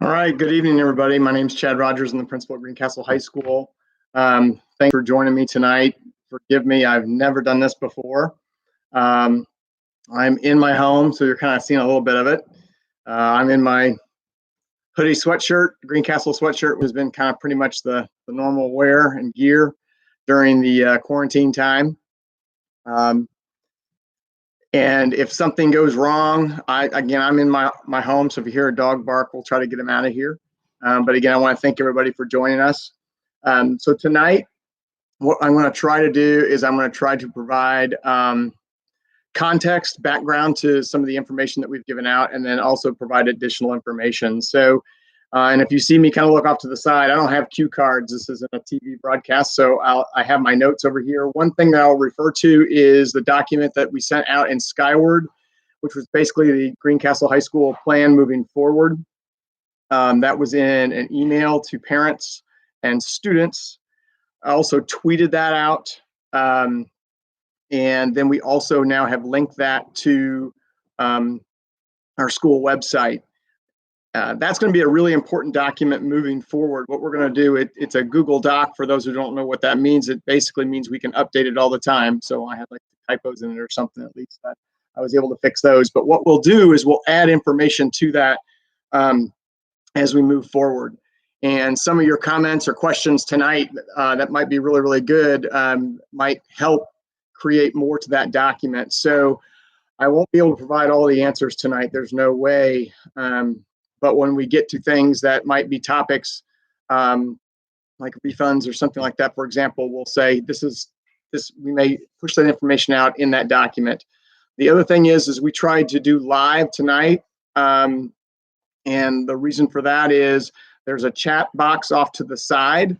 All right, good evening, everybody. My name is Chad Rogers. I'm the principal at Greencastle High School. Thanks for joining me tonight. Forgive me, I've never done this before. I'm in my home, so you're kind of seeing a little bit of it. I'm in my hoodie sweatshirt. Greencastle sweatshirt has been kind of pretty much the normal wear and gear during the quarantine time. And if something goes wrong, I'm in my home, so if you hear a dog bark, we'll try to get him out of here. But again, I want to thank everybody for joining us. So tonight, what I'm going to try to do is I'm going to try to provide context, background to some of the information that we've given out, and then also provide additional information. So, and if you see me kind of look off to the side, I don't have cue cards. This isn't a TV broadcast, so I have my notes over here. One thing that I'll refer to is the document that we sent out in Skyward, which was basically the Greencastle High School plan moving forward. That was in an email to parents and students. I also tweeted that out. And then we also now have linked that to our school website. That's going to be a really important document moving forward. What we're going to do, it's a Google Doc. For those who don't know what that means, it basically means we can update it all the time. So I had like typos in it or something, at least that I was able to fix those. But what we'll do is we'll add information to that as we move forward. And some of your comments or questions tonight that might be really, really good might help create more to that document. So I won't be able to provide all the answers tonight. There's no way. But when we get to things that might be topics like refunds or something like that, for example, we'll say we may push that information out in that document. The other thing is we tried to do live tonight. And the reason for that is there's a chat box off to the side.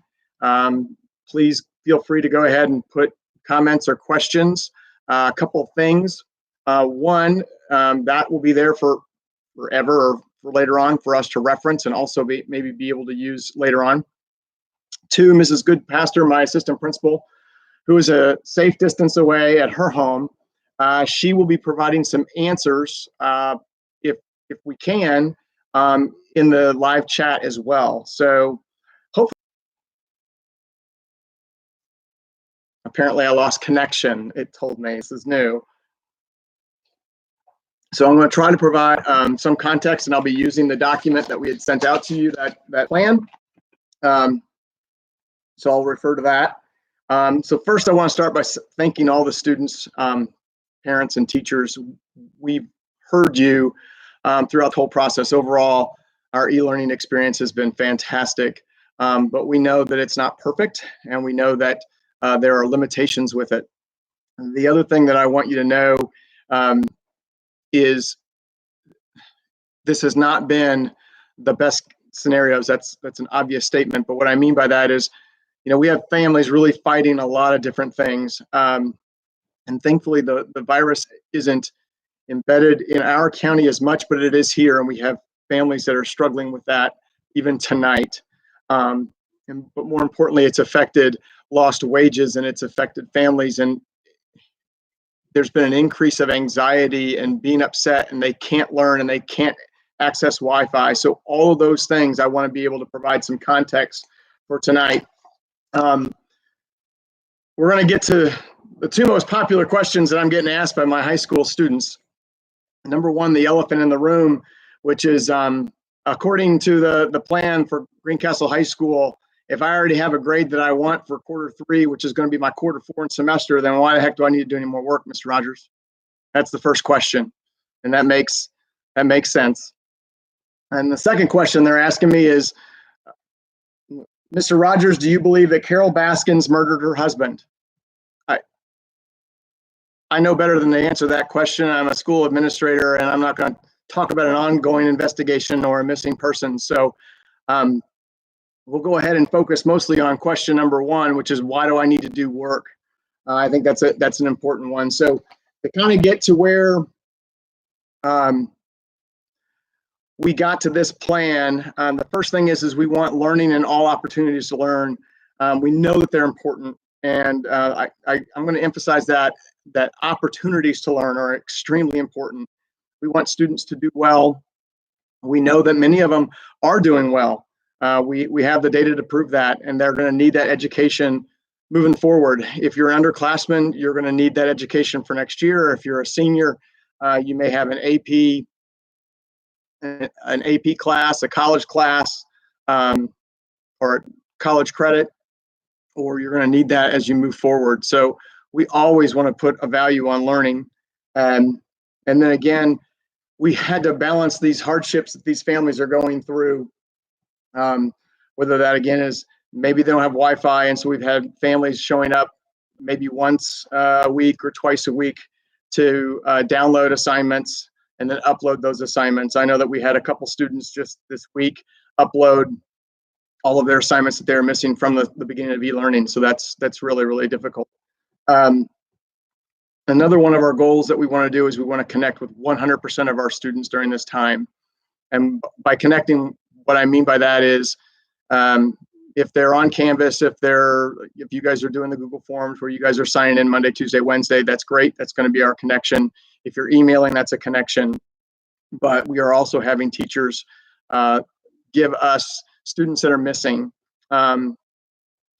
Please feel free to go ahead and put comments or questions. A couple of things. One, that will be there for forever or for later on for us to reference and also maybe be able to use later on. Two, Mrs. Goodpaster, my assistant principal, who is a safe distance away at her home, she will be providing some answers if we can in the live chat as well. So hopefully, apparently I lost connection. It told me this is new. So I'm going to try to provide some context, and I'll be using the document that we had sent out to you, that plan. So I'll refer to that. So first I want to start by thanking all the students, parents, and teachers. We've heard you throughout the whole process. Overall, our e-learning experience has been fantastic, but we know that it's not perfect, and we know that there are limitations with it. The other thing that I want you to know is this has not been the best scenarios. That's an obvious statement, but what I mean by that is, we have families really fighting a lot of different things, and thankfully the virus isn't embedded in our county as much, but it is here, and we have families that are struggling with that even tonight. But more importantly, it's affected lost wages, and it's affected families, and there's been an increase of anxiety and being upset, and they can't learn and they can't access Wi-Fi. So all of those things I want to be able to provide some context for tonight. We're going to get to the two most popular questions that I'm getting asked by my high school students. Number one, the elephant in the room, which is according to the plan for Greencastle High School, if I already have a grade that I want for quarter 3, which is going to be my quarter 4 in semester, then why the heck do I need to do any more work, Mr. Rogers? That's the first question, and that makes sense. And the second question they're asking me is, Mr. Rogers, do you believe that Carol Baskins murdered her husband? I know better than to answer that question. I'm a school administrator, and I'm not going to talk about an ongoing investigation or a missing person. So we'll go ahead and focus mostly on question number 1, which is, why do I need to do work? I think that's an important one. So to kind of get to where we got to this plan, the first thing is we want learning and all opportunities to learn. We know that they're important, and I'm going to emphasize that opportunities to learn are extremely important. We want students to do well We know that many of them are doing well. We have the data to prove that, and they're going to need that education moving forward. If you're an underclassman, you're going to need that education for next year. If you're a senior, you may have an AP class, a college class, or college credit, or you're going to need that as you move forward. So we always want to put a value on learning. And then again, we had to balance these hardships that these families are going through. Whether that again is maybe they don't have Wi-Fi, and so we've had families showing up maybe once a week or twice a week to download assignments and then upload those assignments. I know that we had a couple students just this week upload all of their assignments that they were missing from the beginning of e-learning. So that's really, really difficult. Another one of our goals that we want to do is we want to connect with 100% of our students during this time. And by connecting, what I mean by that is if they're on Canvas, if you guys are doing the Google Forms where you guys are signing in Monday, Tuesday, Wednesday, that's great. That's going to be our connection. If you're emailing, that's a connection. But we are also having teachers give us students that are missing. And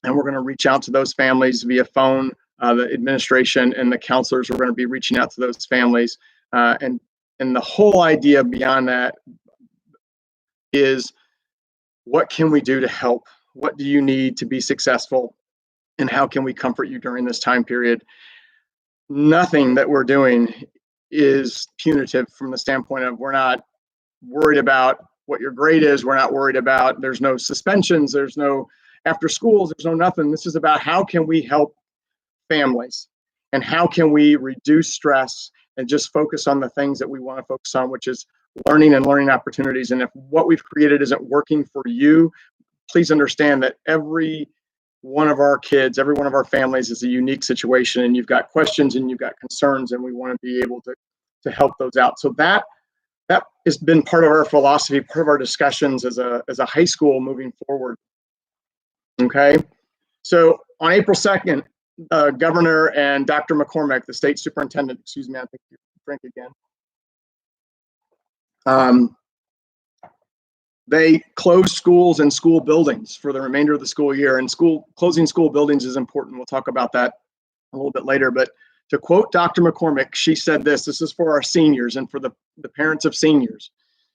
we're going to reach out to those families via phone. The administration and the counselors are going to be reaching out to those families. And the whole idea beyond that is, what can we do to help? What do you need to be successful? And how can we comfort you during this time period? Nothing that we're doing is punitive from the standpoint of we're not worried about what your grade is. We're not worried about, there's no suspensions, there's no after schools, there's no nothing. This is about how can we help families and how can we reduce stress and just focus on the things that we want to focus on, which is learning and learning opportunities. And if what we've created isn't working for you, please understand that every one of our kids, every one of our families is a unique situation, and you've got questions and you've got concerns, and we want to be able to help those out. So that has been part of our philosophy, part of our discussions as a high school moving forward. Okay, so on April 2nd, Governor and Dr. McCormick, the state superintendent, excuse me, I think you drink again. They closed schools and school buildings for the remainder of the school year, and closing school buildings is important. We'll talk about that a little bit later, but to quote Dr. McCormick, she said this is for our seniors and for the parents of seniors.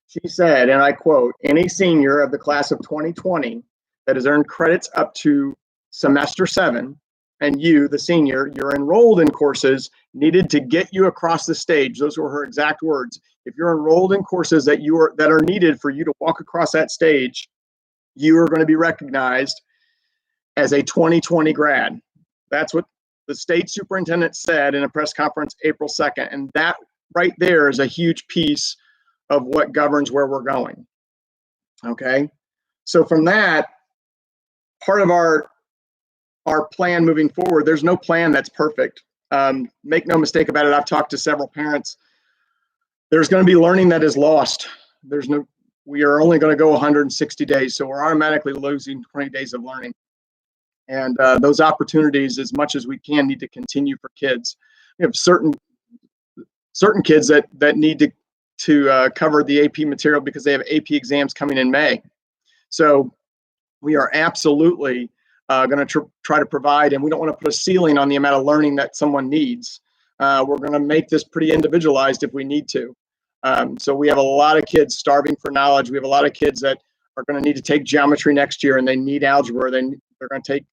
She said, and I quote, "Any senior of the class of 2020 that has earned credits up to semester 7, and you, the senior, you're enrolled in courses needed to get you across the stage." Those were her exact words. If you're enrolled in courses that are needed for you to walk across that stage, you are going to be recognized as a 2020 grad. That's what the state superintendent said in a press conference April 2nd. And that right there is a huge piece of what governs where we're going. Okay. So from that, part of our plan moving forward, there's no plan that's perfect. Make no mistake about it. I've talked to several parents. There's going to be learning that is lost. We are only going to go 160 days. So we're automatically losing 20 days of learning. And those opportunities, as much as we can, need to continue for kids. We have certain kids that need to cover the AP material because they have AP exams coming in May. So we are absolutely going to try to provide, and we don't want to put a ceiling on the amount of learning that someone needs. We're going to make this pretty individualized if we need to. So we have a lot of kids starving for knowledge. We have a lot of kids that are going to need to take geometry next year, and they need algebra. They're going to take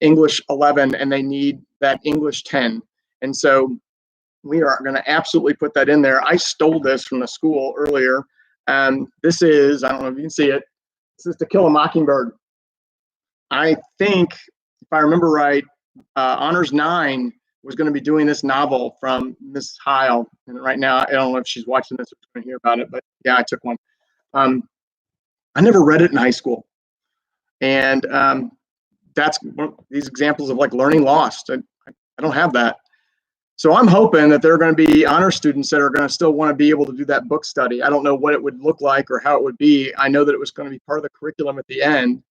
English 11, and they need that English 10. And so we are going to absolutely put that in there. I stole this from the school earlier. This is, I don't know if you can see it, this is To Kill a Mockingbird. I think, if I remember right, Honors 9 was going to be doing this novel from Miss Heil. And right now, I don't know if she's watching this or going to hear about it, but yeah, I took one. I never read it in high school. And that's one of these examples of like learning lost. I don't have that. So I'm hoping that there are going to be honor students that are going to still want to be able to do that book study. I don't know what it would look like or how it would be. I know that it was going to be part of the curriculum at the end,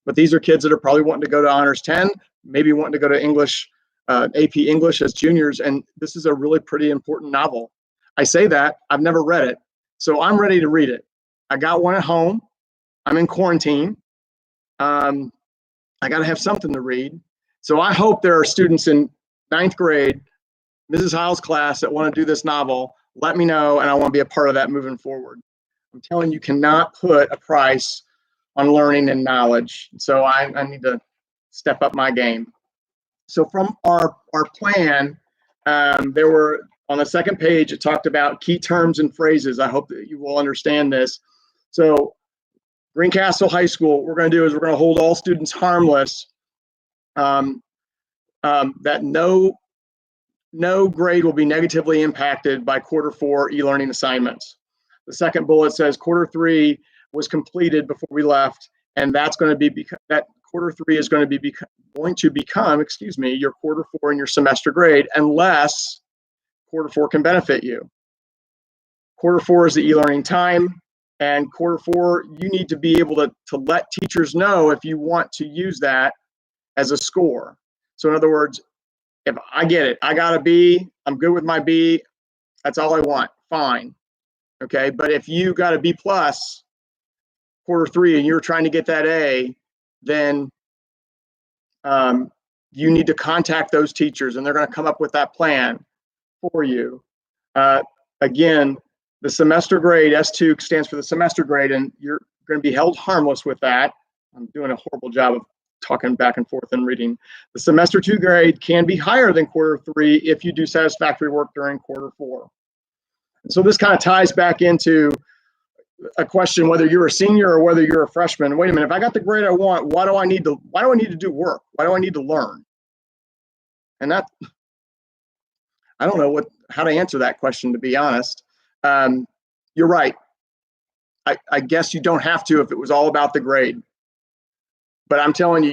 but these are kids that are probably wanting to go to Honors 10, maybe wanting to go to English, AP English as juniors. And this is a really pretty important novel. I say that, I've never read it, So I'm ready to read it. I got one at home. I'm in quarantine. I got to have something to read. So I hope there are students in 9th grade, Mrs. Hiles' class, that want to do this novel. Let me know, and I want to be a part of that moving forward. I'm telling you, cannot put a price on learning and knowledge. So I need to step up my game. So from our plan, there were, on the second page, it talked about key terms and phrases. I hope that you will understand this. So Greencastle High School, what we're going to do is we're going to hold all students harmless, that no grade will be negatively impacted by Q4 e-learning assignments. The second bullet says Q3 was completed before we left, and that's going to be, that Q3 is going to become, your Q4 and your semester grade, unless Q4 can benefit you. Q4 is the e-learning time, and Q4, you need to be able to let teachers know if you want to use that as a score. So in other words, if I get it, I got a B, I'm good with my B, that's all I want, fine. Okay, but if you got a B plus Q3 and you're trying to get that A, then you need to contact those teachers, and they're going to come up with that plan for you. Again, the semester grade, S2 stands for the semester grade, and you're going to be held harmless with that. I'm doing a horrible job of talking back and forth and reading. The semester 2 grade can be higher than Q3 if you do satisfactory work during Q4. And so this kind of ties back into a question whether you're a senior or whether you're a freshman. Wait a minute, if I got the grade I want, why do I need to do work? Why do I need to learn? And that, I don't know how to answer that question, to be honest. You're right. I guess you don't have to if it was all about the grade. But I'm telling you,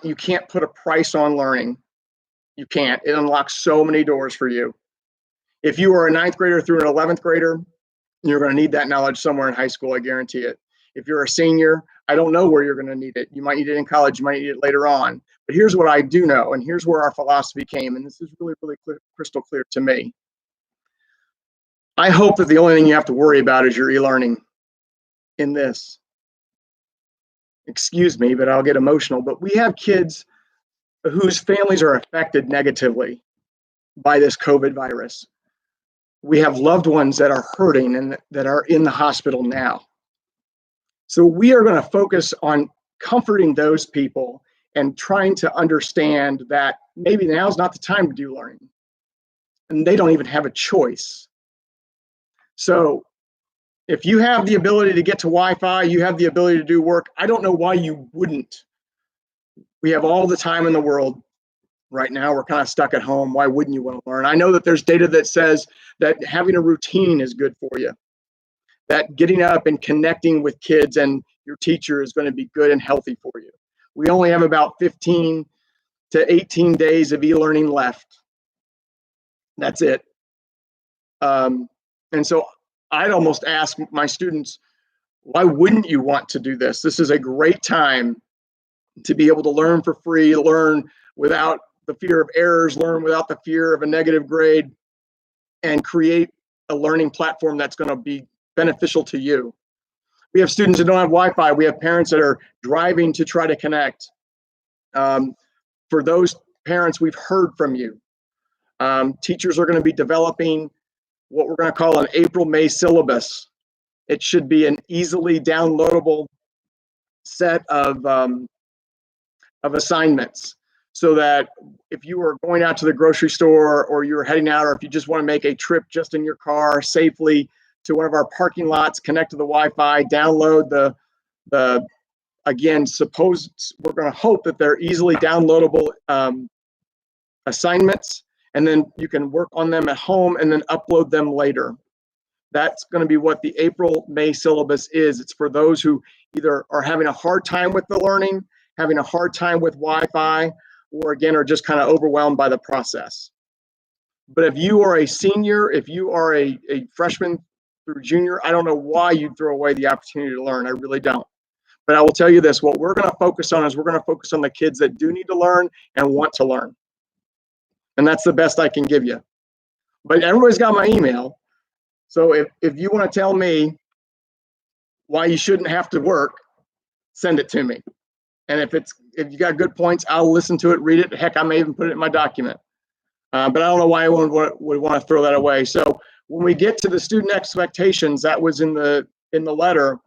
you can't put a price on learning. You can't. It unlocks so many doors for you. If you are a 9th grader through an 11th grader, you're going to need that knowledge somewhere in high school, I guarantee it. If you're a senior, I don't know where you're going to need it. You might need it in college, you might need it later on. But here's what I do know, and here's where our philosophy came, and this is really, really crystal clear to me. I hope that the only thing you have to worry about is your e-learning in this. Excuse me, but I'll get emotional, but we have kids whose families are affected negatively by this COVID virus. We have loved ones that are hurting and that are in the hospital now. So we are going to focus on comforting those people and trying to understand that maybe now's not the time to do learning. And they don't even have a choice. So if you have the ability to get to Wi-Fi, you have the ability to do work, I don't know why you wouldn't. We have all the time in the world. Right now, we're kind of stuck at home. Why wouldn't you want to learn? I know that there's data that says that having a routine is good for you, that getting up and connecting with kids and your teacher is going to be good and healthy for you. We only have about 15 to 18 days of e-learning left. That's it. And so I'd almost ask my students, why wouldn't you want to do this? This is a great time to be able to learn for free, learn without the fear of errors, learn without the fear of a negative grade, and create a learning platform that's going to be beneficial to you. We have students that don't have Wi-Fi. We have parents that are driving to try to connect. For those parents, we've heard from you. Teachers are going to be developing what we're going to call an April-May syllabus. It should be an easily downloadable set of assignments, so that if you are going out to the grocery store, or you're heading out, or if you just want to make a trip just in your car safely to one of our parking lots, connect to the Wi-Fi, download again, we're going to hope that they're easily downloadable assignments, and then you can work on them at home and then upload them later. That's going to be what the April-May syllabus is. It's for those who either are having a hard time with the learning, having a hard time with Wi-Fi, or again, are just kind of overwhelmed by the process. But if you are a senior, if you are a freshman through junior, I don't know why you'd throw away the opportunity to learn. I really don't. But I will tell you this, what we're going to focus on is we're going to focus on the kids that do need to learn and want to learn. And that's the best I can give you. But everybody's got my email. So if you want to tell me why you shouldn't have to work, send it to me. And if you got good points, I'll listen to it, read it. Heck, I may even put it in my document. But I don't know why anyone would want to throw that away. So when we get to the student expectations, that was in the letter.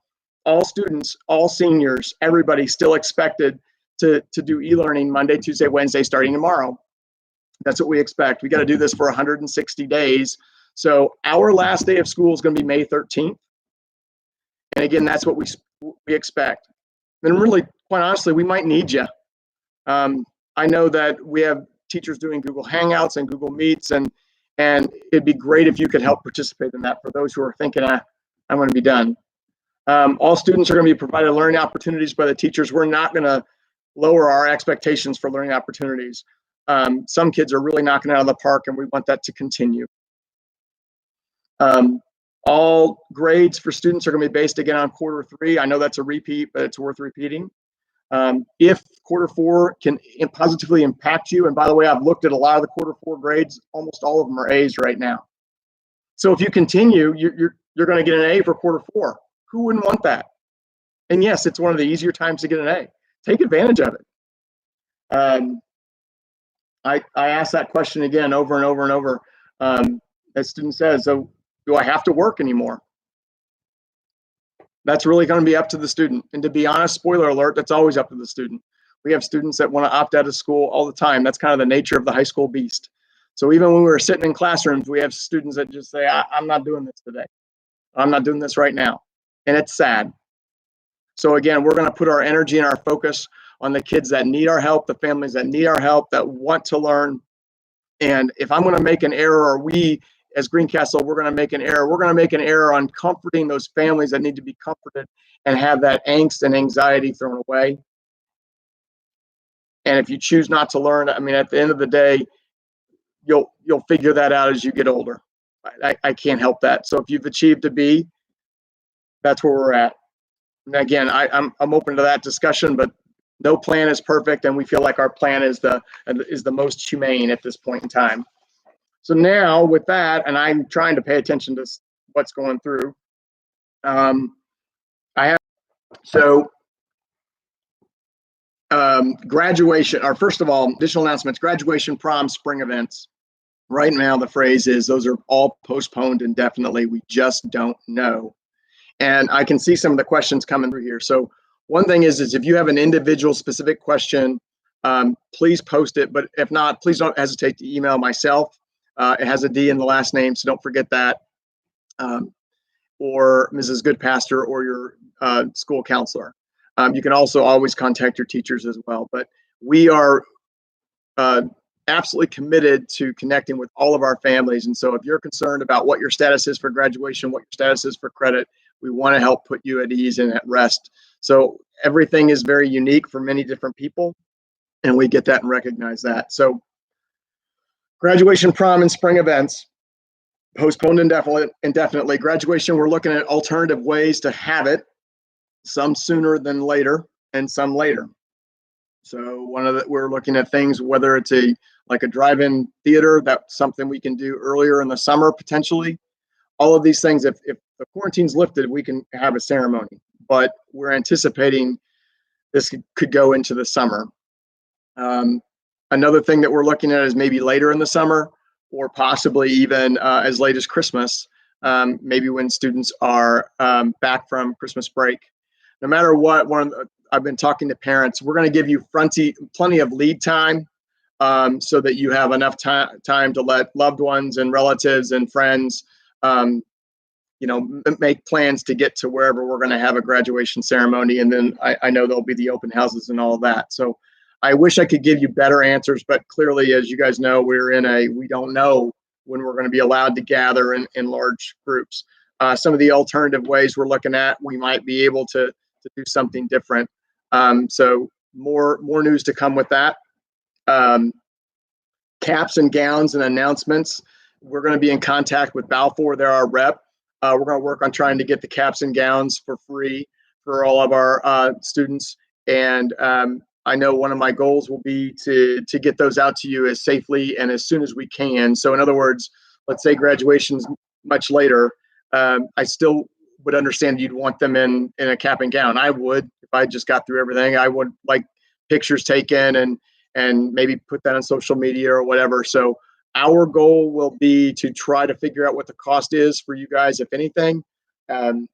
All students, all seniors, everybody still expected to do e-learning Monday, Tuesday, Wednesday, starting tomorrow. That's what we expect. We got to do this for 160 days. So our last day of school is going to be May 13th. And again, that's what we expect. And really, quite honestly, we might need you. I know that we have teachers doing Google Hangouts and Google Meets, and it'd be great if you could help participate in that for those who are thinking, I'm going to be done. All students are going to be provided learning opportunities by the teachers. We're not going to lower our expectations for learning opportunities. Some kids are really knocking it out of the park, and we want that to continue. All grades for students are going to be based again on quarter 3. I know that's a repeat, but it's worth repeating. If quarter 4 can positively impact you, and by the way, I've looked at a lot of the quarter 4 grades, almost all of them are A's right now. So if you continue, you're going to get an A for quarter 4. Who wouldn't want that? And yes, it's one of the easier times to get an A. Take advantage of it. I ask that question again over and over and over. As student says, so do I have to work anymore? That's really going to be up to the student. And to be honest, spoiler alert, that's always up to the student. We have students that want to opt out of school all the time. That's kind of the nature of the high school beast. So even when we're sitting in classrooms, we have students that just say, I'm not doing this today. I'm not doing this right now. And it's sad. So again, we're going to put our energy and our focus on the kids that need our help, the families that need our help, that want to learn. And if I'm going to make an error, or we as Greencastle, we're going to make an error, we're going to make an error on comforting those families that need to be comforted and have that angst and anxiety thrown away. And if you choose not to learn, I mean, at the end of the day, you'll figure that out as you get older. I can't help that. So if you've achieved a B, that's where we're at. And again, I'm open to that discussion, but no plan is perfect, and we feel like our plan is the most humane at this point in time. So now with that, and I'm trying to pay attention to what's going through. Graduation, or first of all, additional announcements, graduation, prom, spring events. Right now, the phrase is those are all postponed indefinitely. We just don't know. And I can see some of the questions coming through here. So one thing is if you have an individual specific question, please post it. But if not, please don't hesitate to email myself. It has a D in the last name, so don't forget that. Or Mrs. Goodpaster or your school counselor. You can also always contact your teachers as well. But we are absolutely committed to connecting with all of our families. And so if you're concerned about what your status is for graduation, what your status is for credit, we want to help put you at ease and at rest. So everything is very unique for many different people, and we get that and recognize that. So graduation, prom, and spring events, postponed indefinitely. Graduation, we're looking at alternative ways to have it, some sooner than later and some later. So we're looking at things, whether it's like a drive-in theater, that's something we can do earlier in the summer potentially. All of these things, if the quarantine's lifted, we can have a ceremony, but we're anticipating this could go into the summer. Another thing that we're looking at is maybe later in the summer, or possibly even as late as Christmas, maybe when students are back from Christmas break. No matter what, I've been talking to parents, we're going to give you plenty of lead time so that you have enough time to let loved ones and relatives and friends make plans to get to wherever we're going to have a graduation ceremony. And then I know there'll be the open houses and all of that. So I wish I could give you better answers, but clearly, as you guys know, we don't know when we're going to be allowed to gather in large groups. Some of the alternative ways we're looking at, we might be able to do something different. So more news to come with that. Caps and gowns and announcements. We're going to be in contact with Balfour. They're our rep. We're going to work on trying to get the caps and gowns for free for all of our students. And I know one of my goals will be to get those out to you as safely and as soon as we can. So in other words, let's say graduation's much later. I still would understand you'd want them in a cap and gown. I would, if I just got through everything. I would like pictures taken and maybe put that on social media or whatever. So our goal will be to try to figure out what the cost is for you guys, if anything, and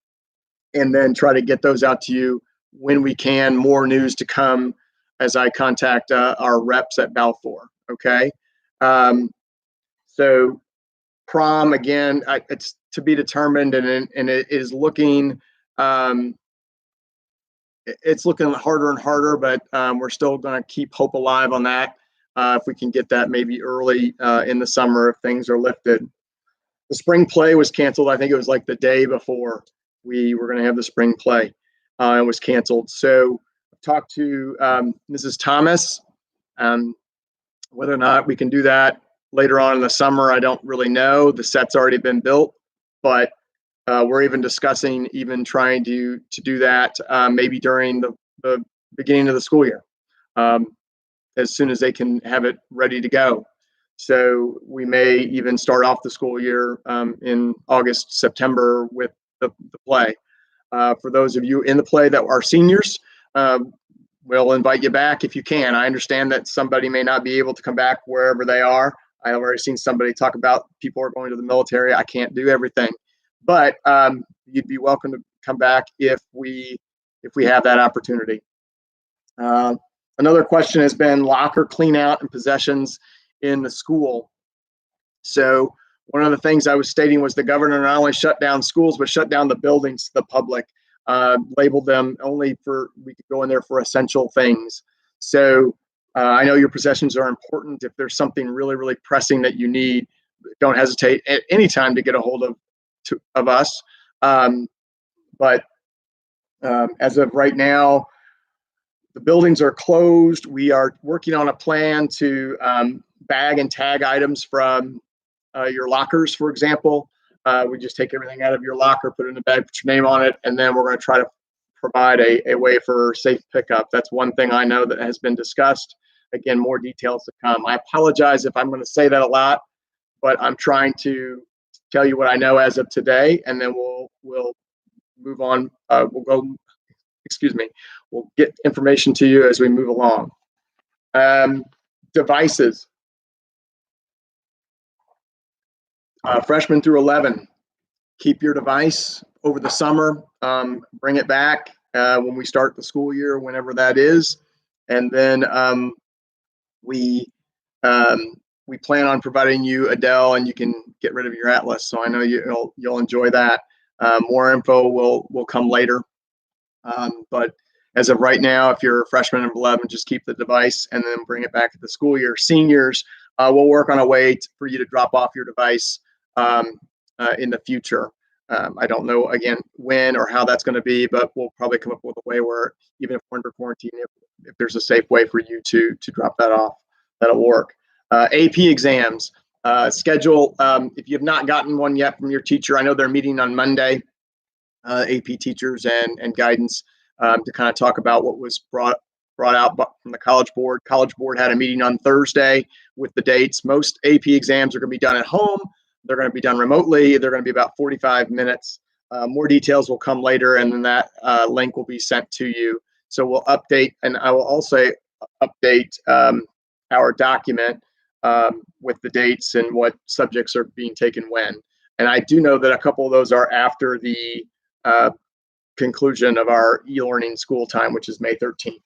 then try to get those out to you when we can. More news to come as I contact our reps at Balfour. Okay. So prom, again, it's to be determined, and it is looking it's looking harder and harder, but we're still going to keep hope alive on that. If we can get that maybe early in the summer, if things are lifted. The spring play was canceled. I think it was like the day before we were going to have the spring play. It was canceled. So I've talked to Mrs. Thomas. Whether or not we can do that later on in the summer, I don't really know. The set's already been built, but we're even discussing trying to do that maybe during the beginning of the school year, as soon as they can have it ready to go. So we may even start off the school year in August, September with the play. For those of you in the play that are seniors, we'll invite you back if you can. I understand that somebody may not be able to come back wherever they are. I've already seen somebody talk about people are going to the military. I can't do everything, but you'd be welcome to come back if we have that opportunity. Another question has been locker clean out and possessions in the school. So one of the things I was stating was the governor not only shut down schools, but shut down the buildings to the public, labeled them only we could go in there for essential things. So I know your possessions are important. If there's something really, really pressing that you need, don't hesitate at any time to get a hold of us. But as of right now, the buildings are closed. We are working on a plan to bag and tag items from your lockers, for example. We just take everything out of your locker, put it in a bag, put your name on it, and then we're going to try to provide a way for safe pickup. That's one thing I know that has been discussed. Again, more details to come. I apologize if I'm going to say that a lot, but I'm trying to tell you what I know as of today, and then we'll move on. We'll get information to you as we move along. Devices. Freshmen through 11, keep your device over the summer. Bring it back when we start the school year, whenever that is. And then we plan on providing you a Dell, and you can get rid of your Atlas. So I know you'll enjoy that. More info will come later. But as of right now, if you're a freshman of 11, just keep the device and then bring it back to the school year. Seniors, we'll work on a way for you to drop off your device in the future. I don't know, again, when or how that's going to be, but we'll probably come up with a way where even if we're under quarantine, if there's a safe way for you to drop that off, that'll work. AP exams, schedule. If you have not gotten one yet from your teacher, I know they're meeting on Monday, AP teachers and guidance, to kind of talk about what was brought out from the College Board. College Board had a meeting on Thursday with the dates. Most AP exams are going to be done at home. They're going to be done remotely. They're going to be about 45 minutes. More details will come later, and then that link will be sent to you. So we'll update, and I will also update our document with the dates and what subjects are being taken when. And I do know that a couple of those are after the conclusion of our e-learning school time, which is May 13th.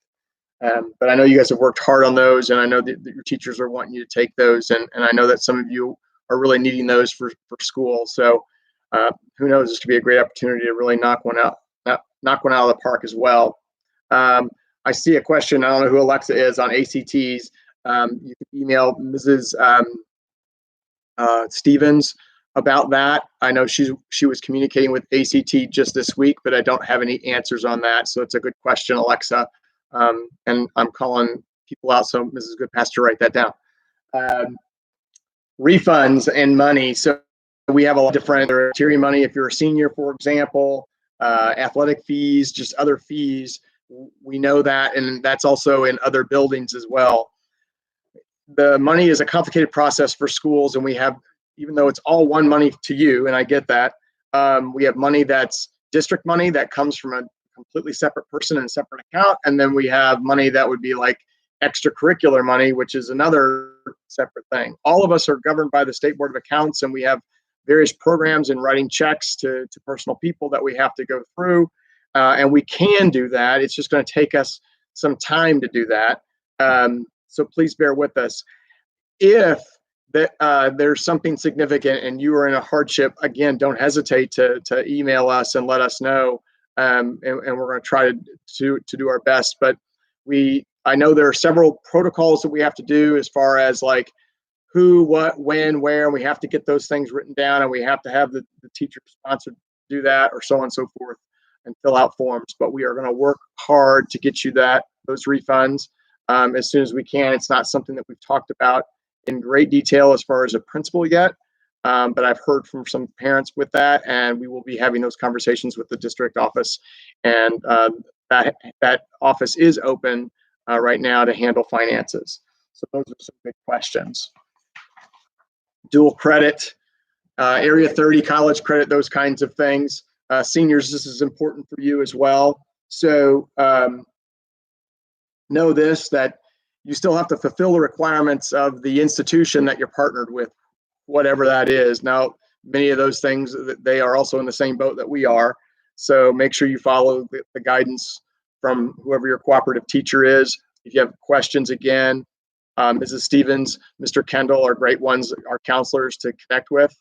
But I know you guys have worked hard on those, and I know that your teachers are wanting you to take those, and I know that some of you are really needing those for school. So who knows, this could be a great opportunity to really knock one out of the park as well. I see a question, I don't know who Alexa is, on ACTs. You can email Mrs. Stevens about that. I know she was communicating with ACT just this week, but I don't have any answers on that. So it's a good question, Alexa. And I'm calling people out, so Mrs. Goodpaster, write that down. Refunds and money. So we have a lot of different criteria money. If you're a senior, for example, athletic fees, just other fees, we know that, and that's also in other buildings as well. The money is a complicated process for schools, and we have, even though it's all one money to you, and I get that, We have money that's district money that comes from a completely separate person in a separate account. And then we have money that would be like extracurricular money, which is another separate thing. All of us are governed by the State Board of Accounts, and we have various programs in writing checks to personal people that we have to go through. And we can do that. It's just going to take us some time to do that. So please bear with us. If there's something significant and you are in a hardship, again, don't hesitate to email us and let us know. And we're going to try to do our best. But I know there are several protocols that we have to do as far as like who, what, when, where, and we have to get those things written down, and we have to have the teacher sponsored do that, or so on and so forth, and fill out forms. But we are going to work hard to get you those refunds as soon as we can. It's not something that we've talked about in great detail as far as a principal yet, but I've heard from some parents with that, and we will be having those conversations with the district office, and that office is open right now to handle finances. So those are some big questions. Dual credit, Area 30 college credit, those kinds of things. Seniors, this is important for you as well. So know this, that you still have to fulfill the requirements of the institution that you're partnered with, whatever that is. Now, many of those things, they are also in the same boat that we are. So make sure you follow the guidance from whoever your cooperative teacher is. If you have questions, again, Mrs. Stevens, Mr. Kendall are great ones, our counselors to connect with.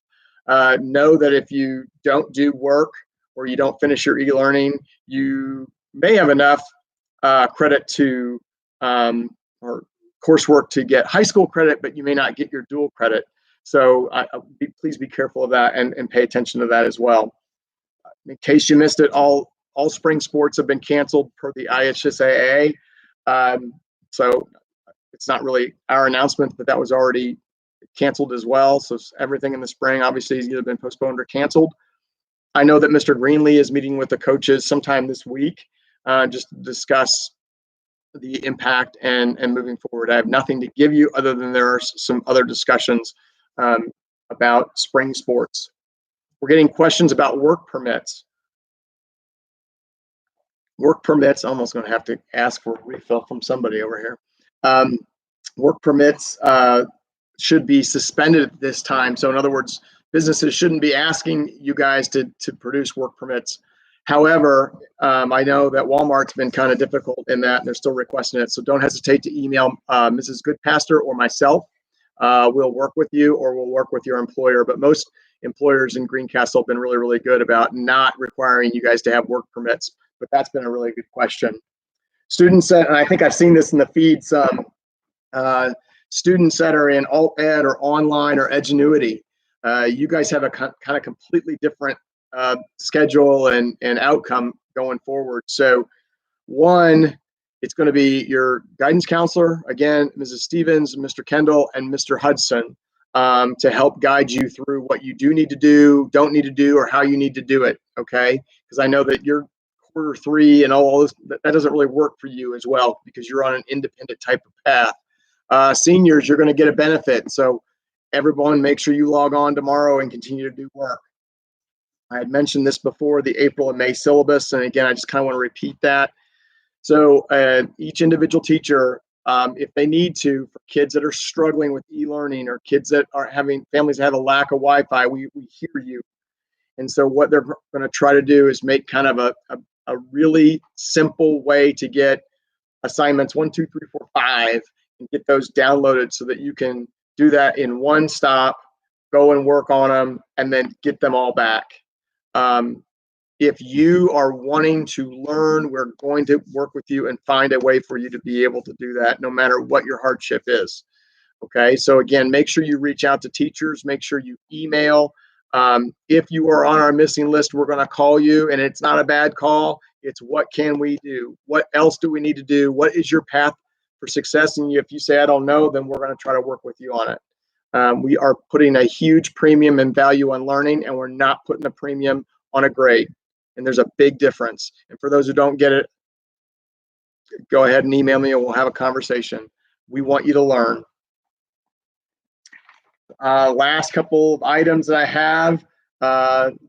Know that if you don't do work or you don't finish your e-learning, you may have enough credit to or coursework to get high school credit, but you may not get your dual credit. So please be careful of that and pay attention to that as well. In case you missed it, all spring sports have been canceled per the IHSAA. So it's not really our announcement, but that was already canceled as well. So everything in the spring obviously has either been postponed or canceled. I know that Mr. Greenlee is meeting with the coaches sometime this week just to discuss the impact and moving forward. I have nothing to give you other than there are some other discussions about spring sports. We're getting questions about work permits. Work permits, almost going to have to ask for a refill from somebody over here. Work permits should be suspended at this time. So in other words, businesses shouldn't be asking you guys to produce work permits. However, I know that Walmart's been kind of difficult in that, and they're still requesting it. So don't hesitate to email Mrs. Goodpaster or myself. We'll work with you, or we'll work with your employer. But most employers in Greencastle have been really, really good about not requiring you guys to have work permits. But that's been a really good question. Students, and I think I've seen this in the feed some, students that are in alt ed or online or Edgenuity. You guys have a kind of completely different schedule and outcome going forward. So one, it's going to be your guidance counselor, again, Mrs. Stevens, Mr. Kendall, and Mr. Hudson to help guide you through what you do need to do, don't need to do, or how you need to do it, okay? Because I know that you're quarter three and all this, that doesn't really work for you as well because you're on an independent type of path. Seniors, you're going to get a benefit. So everyone, make sure you log on tomorrow and continue to do work. I had mentioned this before, the April and May syllabus, and again, I just kind of want to repeat that. So each individual teacher, if they need to, for kids that are struggling with e-learning or kids that are having families that have a lack of Wi-Fi, we hear you. And so what they're going to try to do is make kind of a really simple way to get assignments 1, 2, 3, 4, 5 and get those downloaded so that you can do that in one stop, go and work on them, and then get them all back. If you are wanting to learn, we're going to work with you and find a way for you to be able to do that no matter what your hardship is. Okay, so again, make sure you reach out to teachers, make sure you email. If you are on our missing list, we're going to call you, and it's not a bad call. It's what can we do? What else do we need to do? What is your path for success? And if you say, I don't know, then we're going to try to work with you on it. We are putting a huge premium and value on learning, and we're not putting a premium on a grade. And there's a big difference. And for those who don't get it, go ahead and email me and we'll have a conversation. We want you to learn. Last couple of items that I have.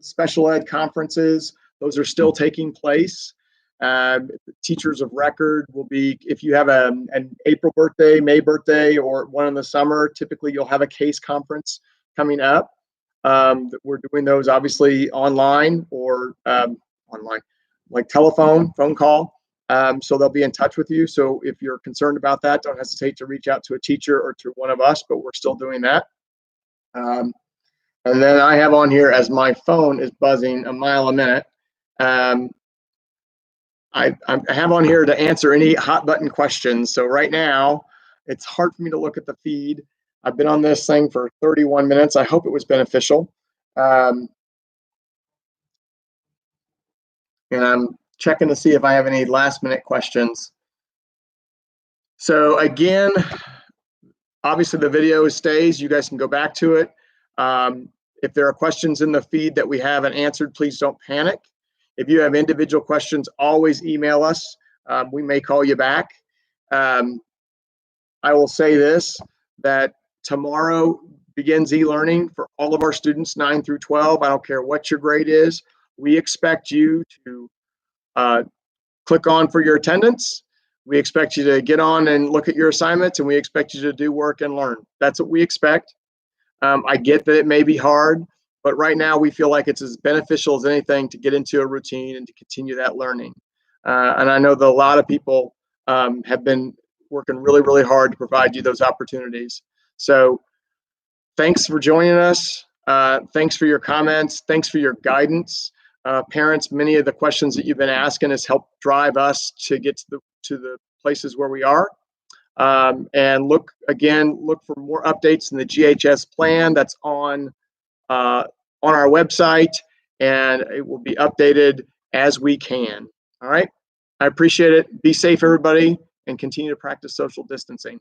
special ed conferences, those are still taking place. Teachers of record will be, if you have an April birthday, May birthday, or one in the summer, typically you'll have a case conference coming up. We're doing those obviously online or online, like phone call. So they'll be in touch with you. So if you're concerned about that, don't hesitate to reach out to a teacher or to one of us, but we're still doing that. And then I have on here, as my phone is buzzing a mile a minute, I have on here to answer any hot button questions. So right now, it's hard for me to look at the feed. I've been on this thing for 31 minutes. I hope it was beneficial. And I'm checking to see if I have any last minute questions. So again, obviously the video stays. You guys can go back to it. If there are questions in the feed that we haven't answered, please don't panic. If you have individual questions, always email us. We may call you back. I will say this, that tomorrow begins e-learning for all of our students, 9 through 12. I don't care what your grade is. We expect you to click on for your attendance. We expect you to get on and look at your assignments, and we expect you to do work and learn. That's what we expect. I get that it may be hard, but right now we feel like it's as beneficial as anything to get into a routine and to continue that learning. And I know that a lot of people have been working really, really hard to provide you those opportunities. So thanks for joining us. Thanks for your comments. Thanks for your guidance. Parents, many of the questions that you've been asking has helped drive us to get to the places where we are. And look for more updates in the GHS plan that's on our website, and it will be updated as we can. All right. I appreciate it. Be safe, everybody, and continue to practice social distancing.